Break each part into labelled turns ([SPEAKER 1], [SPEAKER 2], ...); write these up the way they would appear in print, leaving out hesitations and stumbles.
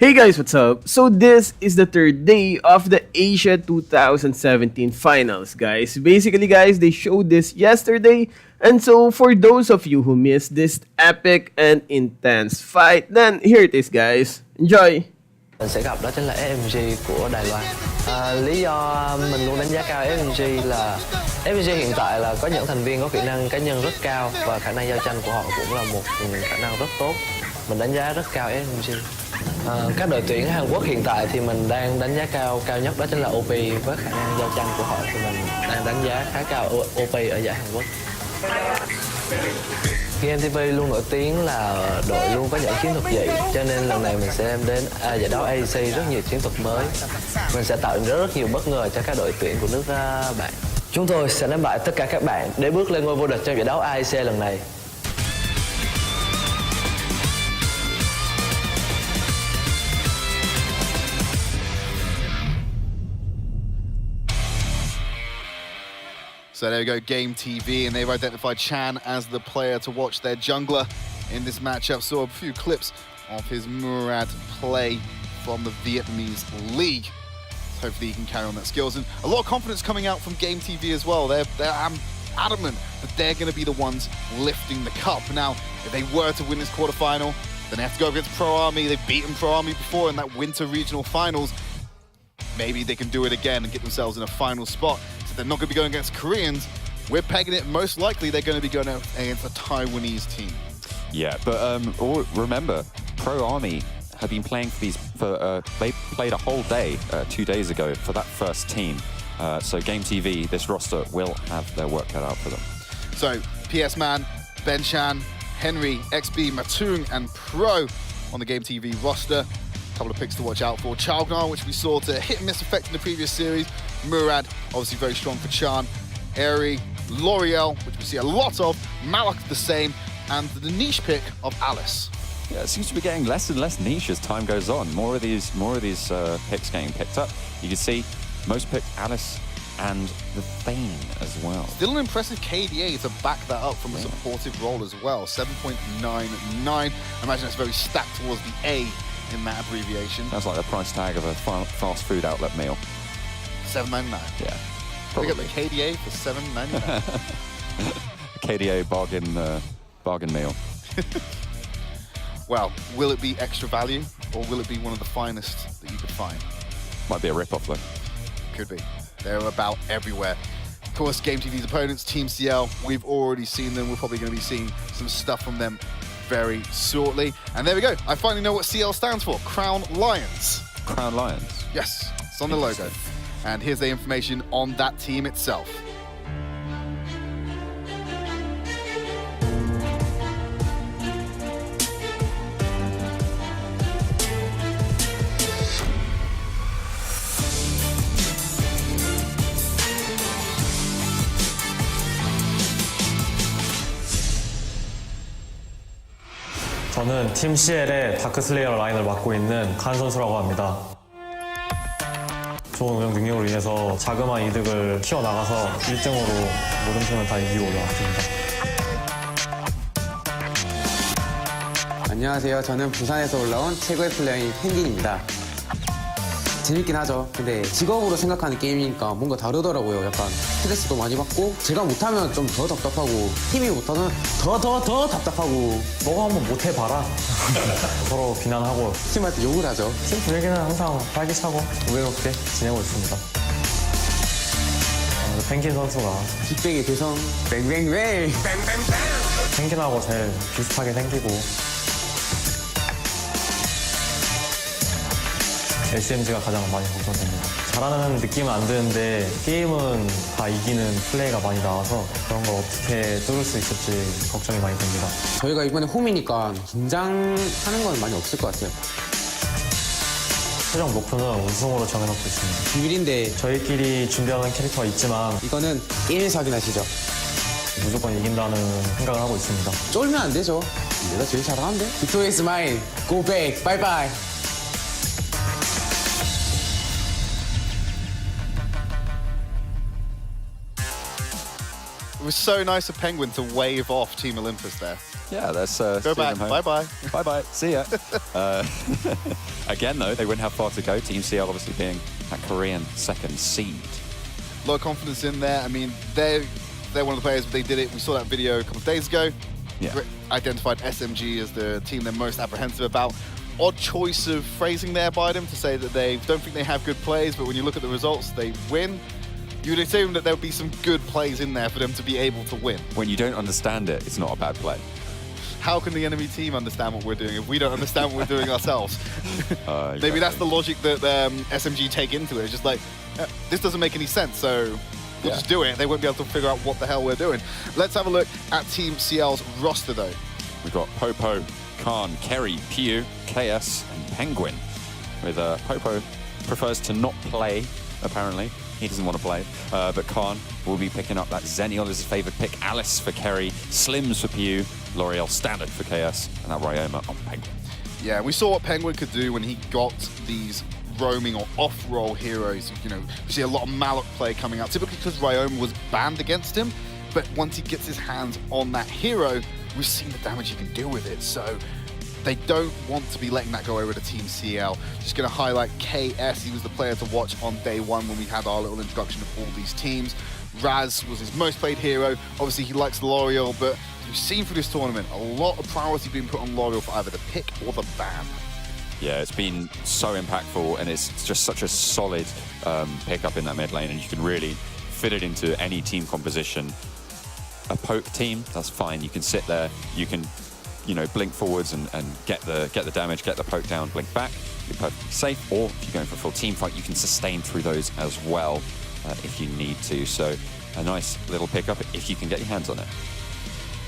[SPEAKER 1] Hey guys, what's up? So this is the third day of the Asia 2017 finals, guys. Basically, guys, they showed this yesterday. And so for those of you who missed this epic and intense fight, then here it is, guys. Enjoy!
[SPEAKER 2] Mình sẽ gặp đó chính là FMG của Đài Loan. Lý do mình luôn đánh giá cao FMG là FMG hiện tại là có những thành viên có kỹ năng cá nhân rất cao và khả năng giao tranh của họ cũng là một khả năng rất tốt. Mình đánh giá rất cao FMG. Các đội tuyển Hàn Quốc hiện tại thì mình đang đánh giá cao nhất đó chính là OP, với khả năng giao tranh của họ thì mình đang đánh giá khá cao OP ở giải Hàn Quốc. GameTV luôn nổi tiếng là đội luôn có những chiến thuật dị, cho nên lần này mình sẽ đem đến giải đấu AEC rất nhiều chiến thuật mới. Mình sẽ tạo rất nhiều bất ngờ cho các đội tuyển của nước bạn. Chúng tôi sẽ đánh bại tất cả các bạn để bước lên ngôi vô địch trong giải đấu AEC lần này.
[SPEAKER 3] So there we go, Game TV, and they've identified Chan as the player to watch, their jungler in this matchup. Saw a few clips of his Murad play from the Vietnamese league. So hopefully he can carry on that skills. And a lot of confidence coming out from Game TV as well. They're adamant that they're going to be the ones lifting the cup. Now, if they were to win this quarterfinal, then they have to go against Pro Army. They've beaten Pro Army before in that winter regional finals. Maybe they can do it again and get themselves in a final spot. So they're not going to be going against Koreans. We're pegging it most likely they're going to be going against a Taiwanese team.
[SPEAKER 4] Yeah, but remember, Pro Army have been playing for these. They played a whole day 2 days ago for that first team. So Game TV, this roster will have their work cut out for them.
[SPEAKER 3] So PS Man, Ben Chan, Henry, XB, Matung, and Pro on the Game TV roster. Couple of picks to watch out for. Chalgnar, which we saw to hit and miss effect in the previous series. Murad, obviously very strong for Chan. Airy, L'Oreal, which we see a lot of. Malak the same, and the niche pick of Alice.
[SPEAKER 4] Yeah, it seems to be getting less and less niche as time goes on. More of these picks getting picked up. You can see most picked Alice and the Thane as well.
[SPEAKER 3] Still an impressive KDA to back that up from a supportive role as well. 7.99. I imagine that's very stacked towards the A in that abbreviation.
[SPEAKER 4] That's like the price tag of a fast food outlet meal.
[SPEAKER 3] $7.99.
[SPEAKER 4] Yeah.
[SPEAKER 3] We got the KDA for $7.99.
[SPEAKER 4] KDA bargain meal.
[SPEAKER 3] Well, will it be extra value or will it be one of the finest that you could find?
[SPEAKER 4] Might be a rip-off though.
[SPEAKER 3] Could be. They're about everywhere. Of course, Game TV's opponents, Team CL, we've already seen them. We're probably going to be seeing some stuff from them very shortly. And there we go. I finally know what CL stands for. Crown Lions.
[SPEAKER 4] Crown Lions?
[SPEAKER 3] Yes, it's on the logo. And here's the information on that team itself.
[SPEAKER 5] 저는 팀 CL의 다크슬레이어 라인을 맡고 있는 칸 선수라고 합니다. 좋은 운영 능력으로 인해서 자그마한 이득을 키워나가서 1등으로 모든 팀을 다 이기고 올라왔습니다.
[SPEAKER 6] 안녕하세요. 저는 부산에서 올라온 최고의 플레이어인 펭귄입니다. 재밌긴 하죠. 근데 직업으로 생각하는 게임이니까 뭔가 다르더라고요. 약간 스트레스도 많이 받고 제가 못하면 좀 더 답답하고 팀이 못하면 더 답답하고
[SPEAKER 5] 너가 한번 못해봐라. 서로 비난하고
[SPEAKER 6] 팀한테 욕을 하죠.
[SPEAKER 5] 팀 분위기는 항상 활기차고 우애롭게 지내고 있습니다. 펭귄 선수가
[SPEAKER 6] 빅뱅의 대성 뱅뱅뱅
[SPEAKER 5] 펭귄하고 제일 비슷하게 생기고 SMG가 가장 많이 걱정됩니다. 잘하는 느낌은 안 드는데 게임은 다 이기는 플레이가 많이 나와서 그런 걸 어떻게 뚫을 수 있을지 걱정이 많이 됩니다.
[SPEAKER 6] 저희가 이번에 홈이니까 긴장하는 건 많이 없을 것 같아요.
[SPEAKER 5] 최종 목표는 우승으로 정해놓고 있습니다.
[SPEAKER 6] 비밀인데
[SPEAKER 5] 저희끼리 준비하는 캐릭터가 있지만
[SPEAKER 6] 이거는 게임에서 확인하시죠.
[SPEAKER 5] 무조건 이긴다는 생각을 하고 있습니다.
[SPEAKER 6] 쫄면 안 되죠. 내가 제일 잘하는데? Victory is mine. Go back. Bye bye.
[SPEAKER 3] was so nice of Penguin to wave off Team Olympus there.
[SPEAKER 4] Yeah, that's
[SPEAKER 3] Go back. Bye-bye.
[SPEAKER 4] Bye-bye. See ya. Again, though, they wouldn't have far to go. Team CL obviously being that Korean second seed.
[SPEAKER 3] A lot of confidence in there. I mean, they're one of the players, but they did it. We saw that video a couple of days ago.
[SPEAKER 4] Yeah.
[SPEAKER 3] Identified SMG as the team they're most apprehensive about. Odd choice of phrasing there by them to say that they don't think they have good plays, but when you look at the results, they win. You would assume that there would be some good plays in there for them to be able to win.
[SPEAKER 4] When you don't understand it, it's not a bad play.
[SPEAKER 3] How can the enemy team understand what we're doing if we don't understand what we're doing ourselves?
[SPEAKER 4] Exactly.
[SPEAKER 3] Maybe that's the logic that SMG take into it. It's just like, this doesn't make any sense, so we'll just do it. They won't be able to figure out what the hell we're doing. Let's have a look at Team CL's roster, though.
[SPEAKER 4] We've got Popo, Khan, Kerry, Pew, KS, and Penguin. With Popo prefers to not play, apparently. He doesn't want to play. But Khan will be picking up that. Zenial is his favorite pick. Alice for Kerry, Slims for Pew, L'Oreal standard for KS, and that Ryoma on Penguin.
[SPEAKER 3] Yeah, we saw what Penguin could do when he got these roaming or off-roll heroes. You know, we see a lot of Malok play coming out, typically because Ryoma was banned against him. But once he gets his hands on that hero, we've seen the damage he can do with it. So they don't want to be letting that go over to Team CL. Just going to highlight KS. He was the player to watch on day one when we had our little introduction of all these teams. Raz was his most played hero. Obviously, he likes L'Oreal, but we've seen through this tournament a lot of priority being put on L'Oreal for either the pick or the ban.
[SPEAKER 4] Yeah, it's been so impactful, and it's just such a solid pickup in that mid lane, and you can really fit it into any team composition. A poke team, that's fine. You can sit there, you can, you know, blink forwards and get the damage, get the poke down, blink back. You're perfectly safe. Or if you're going for a full team fight, you can sustain through those as well if you need to. So a nice little pickup if you can get your hands on it.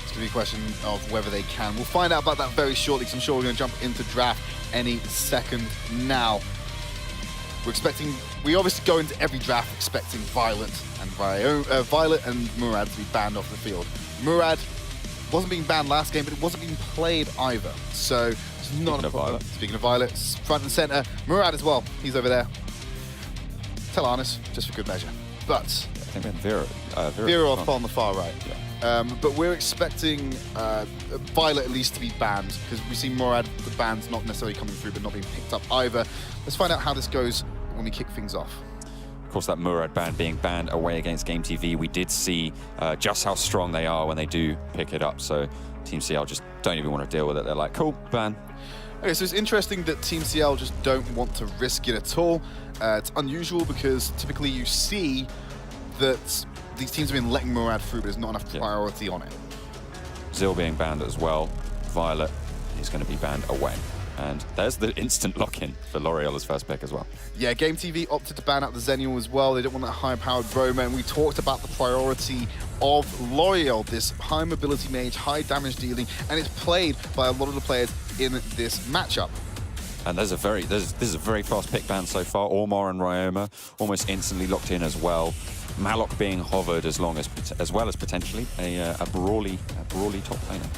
[SPEAKER 3] It's going to be a question of whether they can. We'll find out about that very shortly, because I'm sure we're going to jump into draft any second now. We obviously go into every draft expecting Violet and Murad to be banned off the field. Murad wasn't being banned last game, but it wasn't being played either. So it's not a problem. Speaking of Violet, front and center, Murad as well. He's over there. Telanus, just for good measure. But
[SPEAKER 4] I think we have
[SPEAKER 3] Vera off on the far right.
[SPEAKER 4] Yeah.
[SPEAKER 3] But we're expecting Violet at least to be banned, because we see Murad, the bans not necessarily coming through, but not being picked up either. Let's find out how this goes when we kick things off.
[SPEAKER 4] Of course, that Murad ban being banned away against Game TV, we did see just how strong they are when they do pick it up. So Team CL just don't even want to deal with it. They're like, cool, ban.
[SPEAKER 3] Okay, so it's interesting that Team CL just don't want to risk it at all. It's unusual because typically you see that these teams have been letting Murad through, but there's not enough priority on it.
[SPEAKER 4] Zil being banned as well. Violet is going to be banned away. And there's the instant lock-in for L'Oreal as first pick as well.
[SPEAKER 3] Yeah, Game TV opted to ban out the Zenial as well. They didn't want that high-powered Roma, and we talked about the priority of L'Oreal, this high mobility mage, high damage dealing, and it's played by a lot of the players in this matchup.
[SPEAKER 4] And this is a very fast pick ban so far. Ormar and Ryoma almost instantly locked in as well. Malok being hovered as well as potentially a brawly top laner.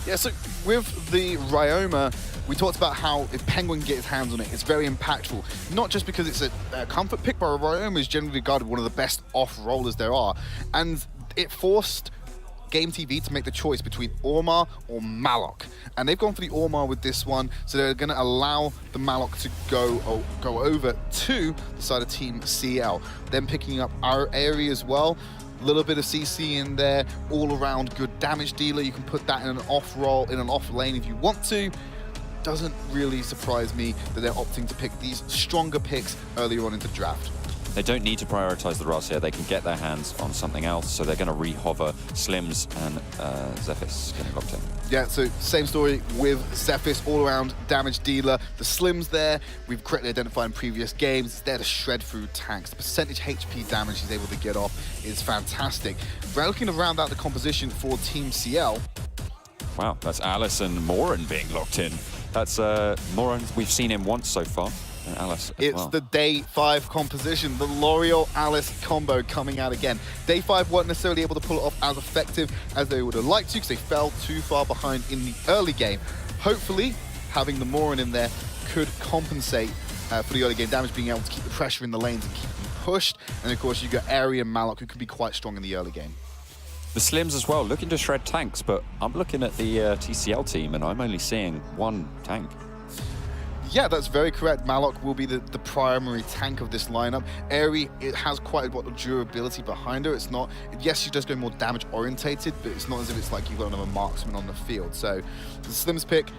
[SPEAKER 3] Yeah, so with the Ryoma, we talked about how if Penguin get his hands on it, it's very impactful. Not just because it's a comfort pick, but Ryoma is generally regarded one of the best off-rollers there are. And it forced Game TV to make the choice between Ormar or Malok. And they've gone for the Ormar with this one, so they're going to allow the Malok to go over to the side of Team CL. Then picking up our area as well. A little bit of CC in there, all around good damage dealer. You can put that in an off roll, in an off lane if you want to. Doesn't really surprise me that they're opting to pick these stronger picks earlier on into the draft.
[SPEAKER 4] They don't need to prioritize the Ras here. They can get their hands on something else, so they're going to re-hover Slims and Zephys getting locked in.
[SPEAKER 3] Yeah, so same story with Zephys, all-around damage dealer. The Slims there, we've correctly identified in previous games. It's there to shred through tanks. The percentage HP damage he's able to get off is fantastic. We're looking to round out the composition for Team CL.
[SPEAKER 4] Wow, that's Alice and Moran being locked in. That's Moran, we've seen him once so far. And Alice as
[SPEAKER 3] it's
[SPEAKER 4] well.
[SPEAKER 3] the Day 5 composition, the L'Oreal Alice combo coming out again. Day 5 weren't necessarily able to pull it off as effective as they would have liked to, because they fell too far behind in the early game. Hopefully, having the Moran in there could compensate for the early game damage, being able to keep the pressure in the lanes and keep them pushed. And of course, you got Ari and Malok, who could be quite strong in the early game.
[SPEAKER 4] The Slims as well, looking to shred tanks, but I'm looking at the TCL team and I'm only seeing one tank.
[SPEAKER 3] Yeah, that's very correct. Malok will be the primary tank of this lineup. Aerie, it has quite a lot of durability behind her. It's not, yes, she does go more damage orientated, but it's not as if it's like you've got another marksman on the field. So the Slims pick,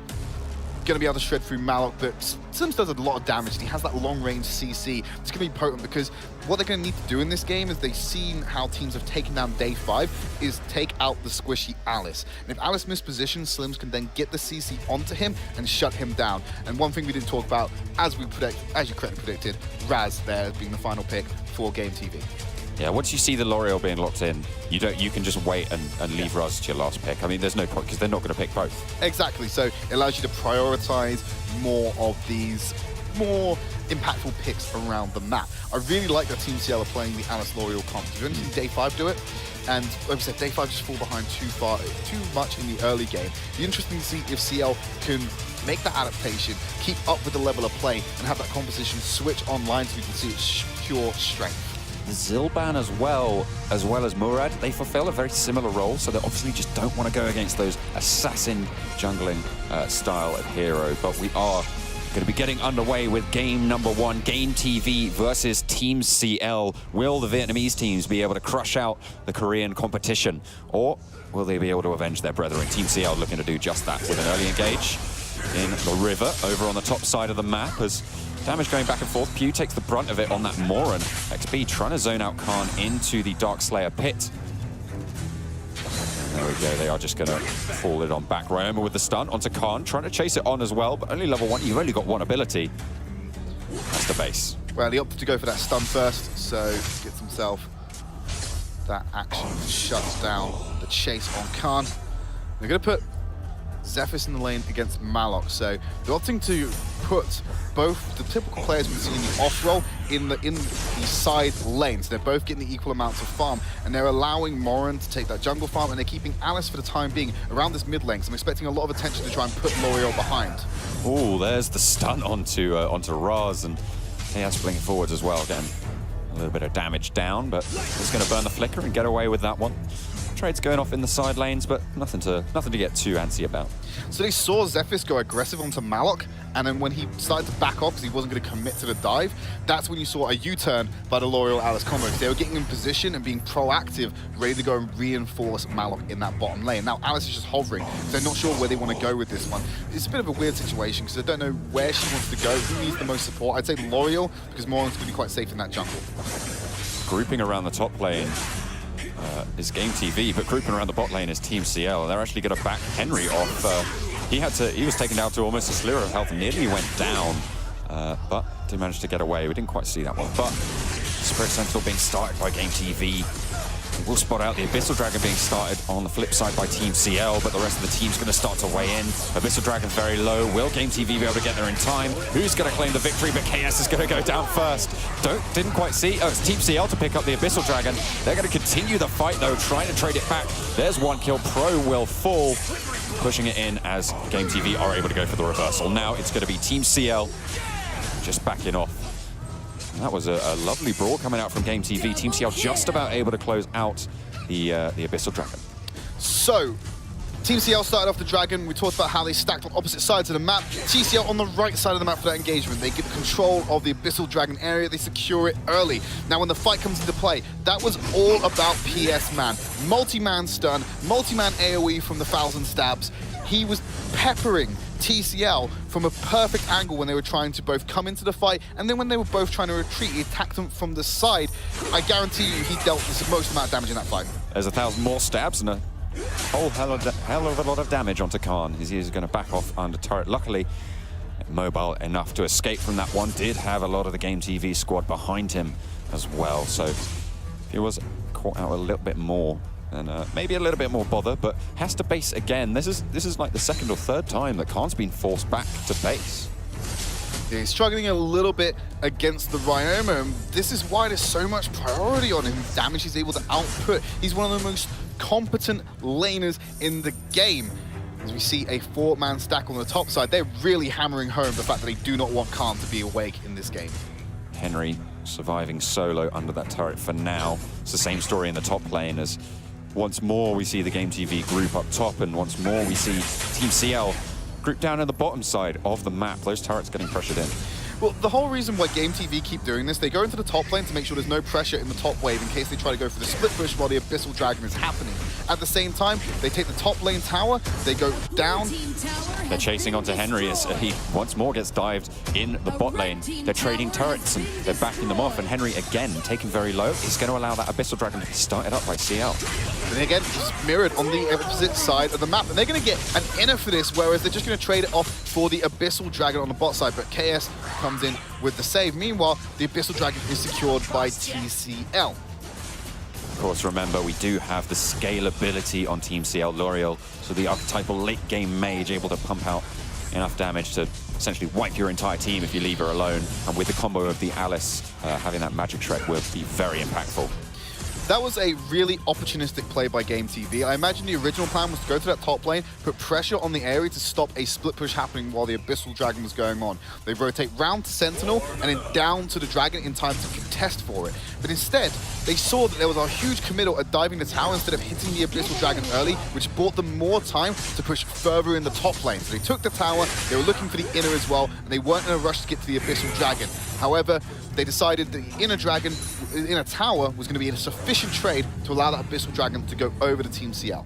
[SPEAKER 3] going to be able to shred through Malok, but Slims does a lot of damage, and he has that long-range CC. It's going to be potent because what they're going to need to do in this game is they've seen how teams have taken down Day 5 is take out the squishy Alice. And if Alice mispositions, Slims can then get the CC onto him and shut him down. And one thing we didn't talk about, as you correctly predicted, Raz there being the final pick for Game TV.
[SPEAKER 4] Yeah, once you see the L'Oreal being locked in, you can just wait and leave Raz to your last pick. I mean, there's no point because they're not going to pick both.
[SPEAKER 3] Exactly, so it allows you to prioritize more of these more impactful picks around the map. I really like that Team CL are playing the Alice L'Oreal comp. You've only seen Day 5 do it, and like we said, Day 5 just fall behind too much in the early game. It'd be interesting to see if CL can make that adaptation, keep up with the level of play, and have that composition switch online so we can see its pure strength.
[SPEAKER 4] Zilban as well as Murad, they fulfill a very similar role, so they obviously just don't want to go against those assassin jungling style of hero. But we are going to be getting underway with game number 1, Game TV versus Team CL. Will the Vietnamese teams be able to crush out the Korean competition, or will they be able to avenge their brethren? Team CL looking to do just that with an early engage in the river over on the top side of the map as damage going back and forth. Pew takes the brunt of it on that Moran. XP trying to zone out Khan into the Darkslayer pit. And there we go, they are just going to fall it on back. Ryoma with the stun onto Khan, trying to chase it on as well, but only level 1. You've only got one ability. That's the base.
[SPEAKER 3] Well, he opted to go for that stun first, so gets himself that action, shuts down the chase on Khan. They're going to put Zephyrus in the lane against Malok, so they're opting to put both the typical players we see in the off role in the side lane, so they're both getting the equal amounts of farm, and they're allowing Moran to take that jungle farm, and they're keeping Alice for the time being around this mid lane. So I'm expecting a lot of attention to try and put L'Oreal behind.
[SPEAKER 4] Oh, there's the stun onto Raz, and he has blinking forwards as well, getting a little bit of damage down, but he's going to burn the flicker and get away with that one. Trades going off in the side lanes, but nothing to get too antsy about.
[SPEAKER 3] So they saw Zephyrus go aggressive onto Malok, and then when he started to back off because he wasn't going to commit to the dive, that's when you saw a U-turn by the L'Oreal Alice combo. They were getting in position and being proactive, ready to go and reinforce Malok in that bottom lane. Now Alice is just hovering, so they're not sure where they want to go with this one. It's a bit of a weird situation because they don't know where she wants to go, who needs the most support. I'd say L'Oreal, because Moran's going to be quite safe in that jungle.
[SPEAKER 4] Grouping around the top lane is Game TV, but grouping around the bot lane is Team CL. They're actually going to back Henry off. He was taken down to almost a sliver of health, nearly went down, but did manage to get away. We didn't quite see that one, but Spirit Sentinel being started by Game TV. We'll spot out the Abyssal Dragon being started on the flip side by Team CL, but the rest of the team's going to start to weigh in. Abyssal Dragon very low. Will Game TV be able to get there in time? Who's going to claim the victory? But KS is going to go down first. Didn't quite see. Oh, it's Team CL to pick up the Abyssal Dragon. They're going to continue the fight, though, trying to trade it back. There's one kill. Pro will fall, pushing it in as Game TV are able to go for the reversal. Now it's going to be Team CL just backing off. That was a lovely brawl coming out from Game TV. Team CL just about able to close out the Abyssal Dragon.
[SPEAKER 3] So, Team CL started off the Dragon. We talked about how they stacked on opposite sides of the map. TCL on the right side of the map for that engagement. They get control of the Abyssal Dragon area. They secure it early. Now, when the fight comes into play, that was all about PS Man. Multi-man stun, multi-man AoE from the 1,000 stabs. He was peppering TCL from a perfect angle when they were trying to both come into the fight, and then when they were both trying to retreat, he attacked them from the side. I guarantee you he dealt the most amount of damage in that fight.
[SPEAKER 4] There's 1,000 more stabs and a whole hell of a lot of damage onto Khan. He's going to back off under turret. Luckily, mobile enough to escape from that one. Did have a lot of the Game TV squad behind him as well, so he was caught out a little bit more. And maybe a little bit more bother, but has to base again. This is like the second or third time that Khan's been forced back to base.
[SPEAKER 3] Yeah, he's struggling a little bit against the Ryoma, and this is why there's so much priority on him. Damage he's able to output. He's one of the most competent laners in the game. As we see a 4-man stack on the top side, they're really hammering home the fact that they do not want Khan to be awake in this game.
[SPEAKER 4] Henry surviving solo under that turret for now. It's the same story in the top lane as once more we see the Game TV group up top, and once more we see Team CL group down in the bottom side of the map. Those turrets getting pressured in.
[SPEAKER 3] Well, the whole reason why Game TV keep doing this, they go into the top lane to make sure there's no pressure in the top wave in case they try to go for the split push while the Abyssal Dragon is happening. At the same time, they take the top lane tower, they go down.
[SPEAKER 4] They're chasing onto Henry as he once more gets dived in the bot lane. They're trading turrets and they're backing them off, and Henry again taken very low. He's going to allow that Abyssal Dragon to be started up by CL.
[SPEAKER 3] And again, it's mirrored on the opposite side of the map, and they're going to get an inner for this, whereas they're just going to trade it off for the Abyssal Dragon on the bot side, but KS comes in with the save. Meanwhile, the Abyssal Dragon is secured by TCL.
[SPEAKER 4] Of course, remember, we do have the scalability on Team CL L'Oreal, so the archetypal late-game mage able to pump out enough damage to essentially wipe your entire team if you leave her alone. And with the combo of the Alice, having that magic shred will be very impactful.
[SPEAKER 3] That was a really opportunistic play by Game TV. I imagine the original plan was to go to that top lane, put pressure on the area to stop a split push happening while the Abyssal Dragon was going on. They rotate round to Sentinel and then down to the Dragon in time to contest for it. But instead, they saw that there was a huge committal at diving the tower instead of hitting the Abyssal Dragon early, which bought them more time to push further in the top lane. So they took the tower, they were looking for the inner as well, and they weren't in a rush to get to the Abyssal Dragon. However, they decided the inner dragon, inner tower, was going to be a sufficient trade to allow that Abyssal Dragon to go over to Team CL.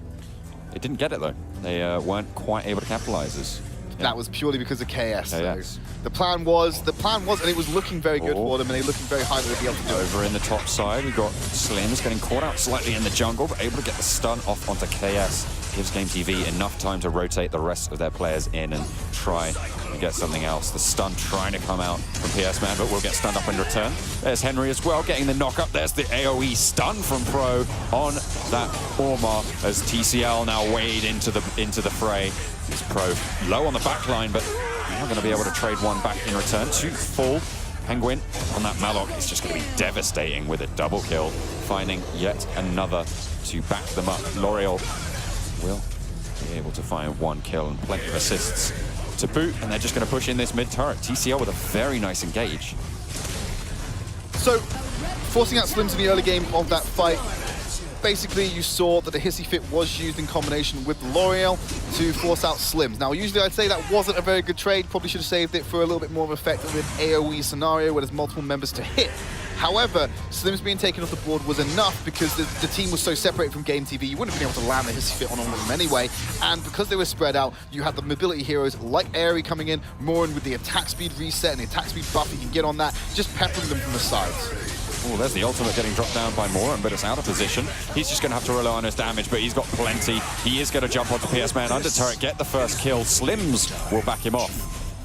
[SPEAKER 4] They didn't get it though. They weren't quite able to capitalize as.
[SPEAKER 3] That was purely because of KS.
[SPEAKER 4] KS.
[SPEAKER 3] So the plan was, and it was looking very good for them, and they're looking very high that they'd be able to do it.
[SPEAKER 4] Over in the top side, we've got Slims getting caught out slightly in the jungle, but able to get the stun off onto KS. Gives Game TV enough time to rotate the rest of their players in and try and get something else. The stun trying to come out from PS Man, but will get stunned up in return. There's Henry as well, getting the knock up. There's the AoE stun from Pro on that Orma as TCL now wade into the fray. It's Pro low on the back line, but not going to be able to trade one back in return. 2 full. Penguin on that Malok is just going to be devastating with a double kill, finding yet another to back them up. L'Oreal will be able to find 1 kill and plenty of assists to boot, and they're just going to push in this mid turret. TCL with a very nice engage.
[SPEAKER 3] So, forcing out Slims in the early game of that fight, basically you saw that the Hissy Fit was used in combination with L'Oreal to force out Slims. Now, usually I'd say that wasn't a very good trade. Probably should have saved it for a little bit more of effect with AoE scenario where there's multiple members to hit. However, Slims being taken off the board was enough because the team was so separated from Game TV, you wouldn't have been able to land the Hissy Fit on all of them anyway. And because they were spread out, you had the mobility heroes like Aerie coming in, Morin with the attack speed reset and the attack speed buff, you can get on that, just peppering them from the sides.
[SPEAKER 4] Oh, there's the ultimate getting dropped down by Morin, but it's out of position. He's just going to have to rely on his damage, but he's got plenty. He is going to jump onto PS Man under turret, get the first kill. Slims will back him off.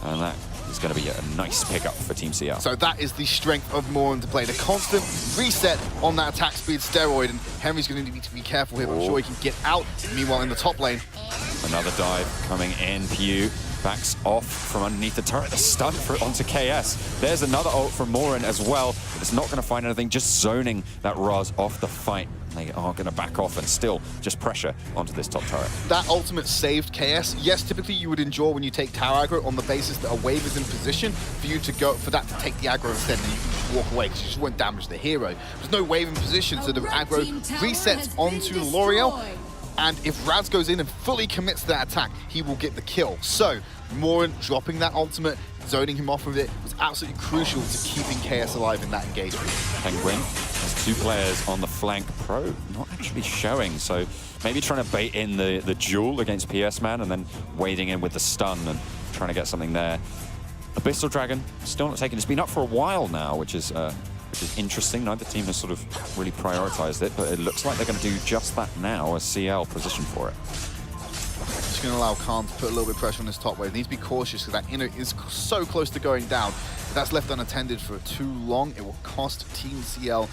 [SPEAKER 4] And that is going to be a nice pickup for Team CL.
[SPEAKER 3] So that is the strength of Morin to play. The constant reset on that attack speed steroid, and Henry's going to need to be careful here, but I'm sure he can get out. Meanwhile, in the top lane,
[SPEAKER 4] another dive coming in. Pew backs off from underneath the turret. The stun onto KS. There's another ult from Morin as well. It's not going to find anything, just zoning that Raz off the fight. They are going to back off and still just pressure onto this top turret.
[SPEAKER 3] That ultimate saved KS. Yes, typically you would endure when you take tower aggro on the basis that a wave is in position for you to go, for that to take the aggro instead, and you can just walk away because you just won't damage the hero. There's no wave in position, so the aggro resets onto L'Oreal. And if Raz goes in and fully commits to that attack, he will get the kill. So, Morin dropping that ultimate, zoning him off with it, was absolutely crucial to keeping KS alive in that engagement.
[SPEAKER 4] Penguin has 2 players on the flank. Pro not actually showing, so maybe trying to bait in the duel against PS Man and then wading in with the stun and trying to get something there. Abyssal Dragon still not taken. It's been up for a while now, which is interesting. Neither team has sort of really prioritized it, but it looks like they're going to do just that now as CL position for it.
[SPEAKER 3] Just going to allow Khan to put a little bit of pressure on this top wave. He needs to be cautious because that inner is so close to going down. If that's left unattended for too long, it will cost Team CL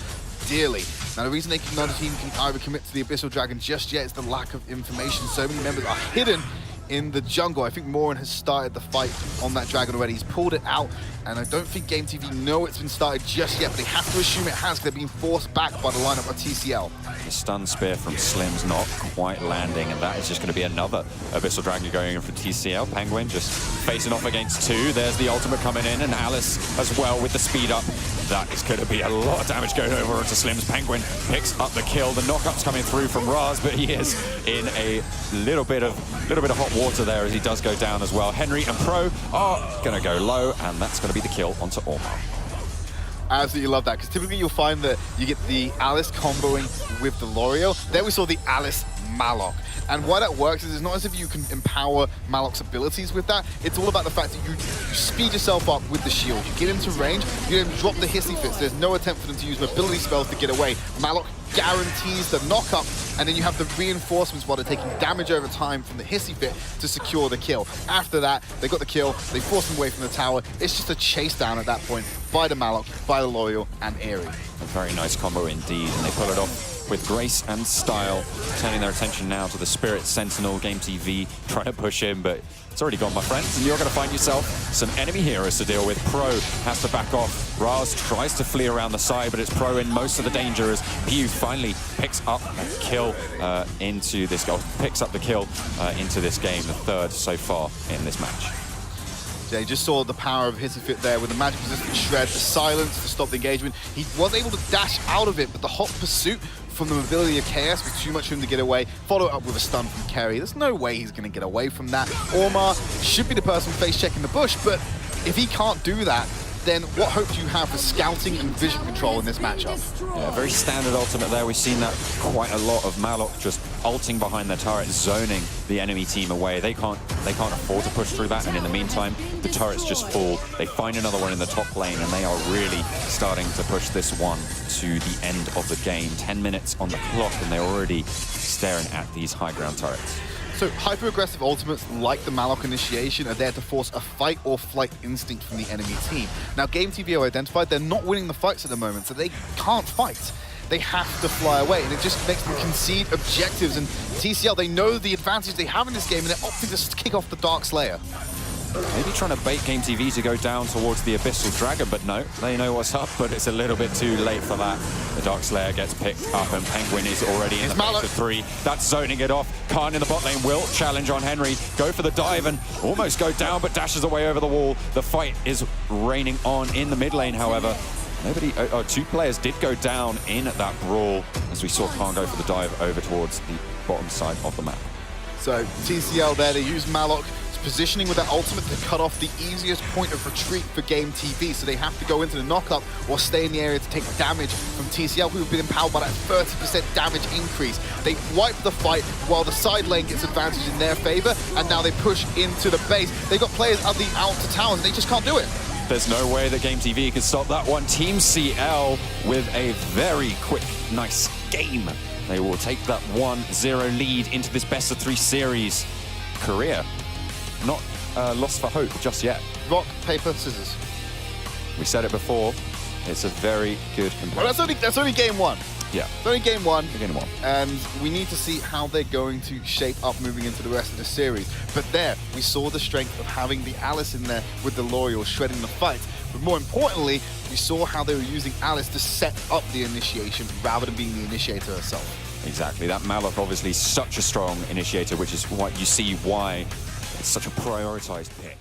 [SPEAKER 3] dearly. Now, the reason neither team can either commit to the Abyssal Dragon just yet is the lack of information. So many members are hidden in the jungle. I think Moran has started the fight on that dragon already. He's pulled it out, and I don't think Game TV know it's been started just yet, but they have to assume it has because they're being forced back by the lineup of TCL.
[SPEAKER 4] The stun spear from Slim's not quite landing, and that is just going to be another Abyssal Dragon going in for TCL. Penguin just facing off against two. There's the ultimate coming in, and Alice as well with the speed up. That is going to be a lot of damage going over onto Slim's. Penguin picks up the kill. The knockup's coming through from Raz, but he is in a little bit of hot water there as he does go down as well. Henry and Pro are going to go low, and that's going to be the kill onto Ormar.
[SPEAKER 3] Absolutely love that, because typically you'll find that you get the Alice comboing with the L'Oreal. Then we saw the Alice Malok. And why that works is it's not as if you can empower Malok's abilities with that. It's all about the fact that you speed yourself up with the shield. You get into range, you then drop the hissy fits. There's no attempt for them to use mobility spells to get away. Malok guarantees the knockup, and then you have the reinforcements while they're taking damage over time from the hissy fit to secure the kill. After that, they got the kill, they force them away from the tower. It's just a chase down at that point by the Malok, by the L'Oreal, and Aerie.
[SPEAKER 4] A very nice combo indeed, and they pull it off with grace and style, turning their attention now to the Spirit Sentinel. Game TV trying to push him, but it's already gone, my friends, and you're going to find yourself some enemy heroes to deal with. Pro has to back off. Raz tries to flee around the side, but it's Pro in most of the danger as Pew finally picks up a kill into this goal, picks up the kill into this game, the third so far in this match.
[SPEAKER 3] Yeah, you just saw the power of Hissy Fit there with the magic resistant shred, the silence to stop the engagement. He was able to dash out of it, but the hot pursuit from the mobility of KS was too much for him to get away. Follow it up with a stun from Kerry. There's no way he's going to get away from that. Ormar should be the person face checking the bush, but if he can't do that, then what hope do you have for scouting and vision control in this matchup?
[SPEAKER 4] Yeah, very standard ultimate there. We've seen that quite a lot of Malok just ulting behind their turret, zoning the enemy team away. They can't afford to push through that, and in the meantime, the turrets just fall. They find another one in the top lane, and they are really starting to push this one to the end of the game. 10 minutes on the clock, and they're already staring at these high ground turrets.
[SPEAKER 3] So hyper-aggressive ultimates like the Malok initiation are there to force a fight or flight instinct from the enemy team. Now Game TV have identified they're not winning the fights at the moment, so they can't fight. They have to fly away, and it just makes them concede objectives. And TCL, they know the advantage they have in this game, and they're opting to kick off the Dark Slayer.
[SPEAKER 4] Maybe trying to bait Game TV to go down towards the Abyssal Dragon, but no, they know what's up, but it's a little bit too late for that. The Dark Slayer gets picked up, and Penguin is already in the phase of 3. That's zoning it off. Khan in the bot lane will challenge on Henry, go for the dive and almost go down, but dashes away over the wall. The fight is raining on in the mid lane, however. Two players did go down in that brawl, as we saw Khan go for the dive over towards the bottom side of the map.
[SPEAKER 3] So TCL there, they use Malok positioning with that ultimate to cut off the easiest point of retreat for Game TV, so they have to go into the knockup or stay in the area to take damage from TCL, who have been empowered by that 30% damage increase. They wipe the fight while the side lane gets advantage in their favor, and now they push into the base. They've got players at the outer towers, and they just can't do it.
[SPEAKER 4] There's no way that Game TV can stop that one. Team CL with a very quick, nice game. They will take that 1-0 lead into this best-of-3 series. Korea not lost for hope just yet.
[SPEAKER 3] Rock, paper, scissors.
[SPEAKER 4] We said it before. It's a very good comparison.
[SPEAKER 3] Well, that's only game one.
[SPEAKER 4] Yeah.
[SPEAKER 3] It's only game one.
[SPEAKER 4] Game one.
[SPEAKER 3] And we need to see how they're going to shape up moving into the rest of the series. But there, we saw the strength of having the Alice in there with the L'Oreal shredding the fight. But more importantly, we saw how they were using Alice to set up the initiation rather than being the initiator herself.
[SPEAKER 4] Exactly. That Malok obviously such a strong initiator, which is what you see why it's such a prioritized pick.